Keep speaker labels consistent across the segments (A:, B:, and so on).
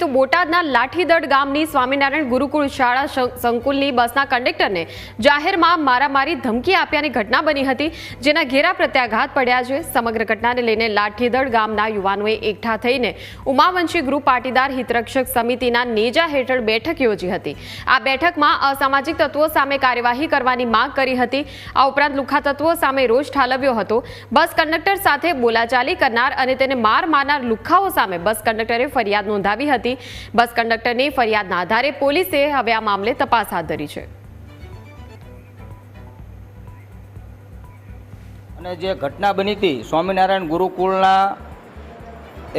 A: તો બોટાદના લાઠીદડ ગામની સ્વામિનારાયણ ગુરુકુળ શાળા સંકુલની બસના કંડક્ટરને જાહેરમાં મારામારી ધમકી આપ્યાની ઘટના બની હતી, જેના ઘેરા પ્રત્યાઘાત પડ્યા છે। સમગ્ર ઘટનાને લઈને લાઠીદડ ગામના યુવાનોએ એકઠા થઈને ઉમાવંશી ગ્રુપ પાટીદાર હિતરક્ષક સમિતિના નેજા હેઠળ બેઠક યોજી હતી। આ બેઠકમાં અસામાજિક તત્વો સામે કાર્યવાહી કરવાની માંગ કરી હતી। આ ઉપરાંત લુખ્ખા તત્વો સામે રોષ ઠાલવ્યો હતો। બસ કંડક્ટર સાથે બોલાચાલી કરનાર અને તેને માર મારનાર લુખ્ખાઓ સામે બસ કંડક્ટરે ફરિયાદ નોંધાવી હતી। બસ કંડક્ટરની ફરિયાદના આધારે પોલીસે હવે આ મામલે તપાસ હાથ ધરી છે।
B: અને જે ઘટના બની હતી સ્વામિનારાયણ ગુરુકુળના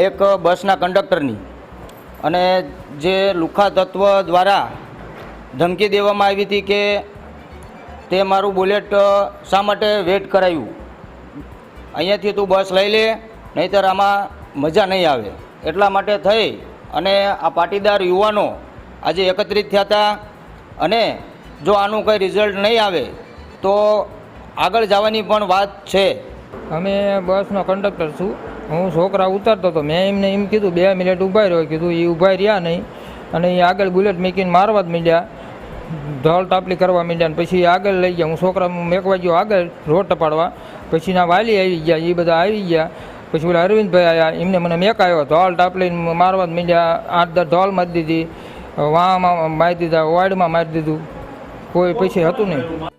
B: એક બસના કંડક્ટરની, અને જે લુખ્ખા તત્વ દ્વારા ધમકી દેવામાં આવી હતી કે તે મારું બુલેટ શા માટે વેટ કરાવ્યું, અહીંયાથી તું બસ લઈ લે, નહીંતર આમાં મજા નહીં આવે, એટલા માટે થઈ અને આ પાટીદાર યુવાનો આજે એકત્રિત થયા હતા। અને જો આનું કંઈ રિઝલ્ટ નહીં આવે તો આગળ જવાની પણ વાત છે।
C: અમે બસનો કંડક્ટર છું, હું છોકરા ઉતારતો હતો, મેં એમને એમ કીધું 2 મિનિટ ઊભા રહ્યો, કીધું એ ઊભા રહ્યા નહીં, અને એ આગળ બુલેટ મૂકીને મારવા જ માંડ્યા, ઢોલ ટાપલી કરવા માંડ્યા, પછી આગળ લઈ ગયા। હું છોકરા મેકવા ગયો આગળ રોડ ટપાડવા, પછી ના વાલી આવી ગયા, એ બધા આવી ગયા, પછી ઓલા અરવિંદભાઈ આવ્યા, એમને મને મેકાયો, ઢોલ ટાપલીને મારવા જ માંડ્યા, 8-10 ઢોલ મારી દીધી, વાંમાં મારી દીધા, વાડમાં મારી દીધું, કોઈ પછી હતું નહીં।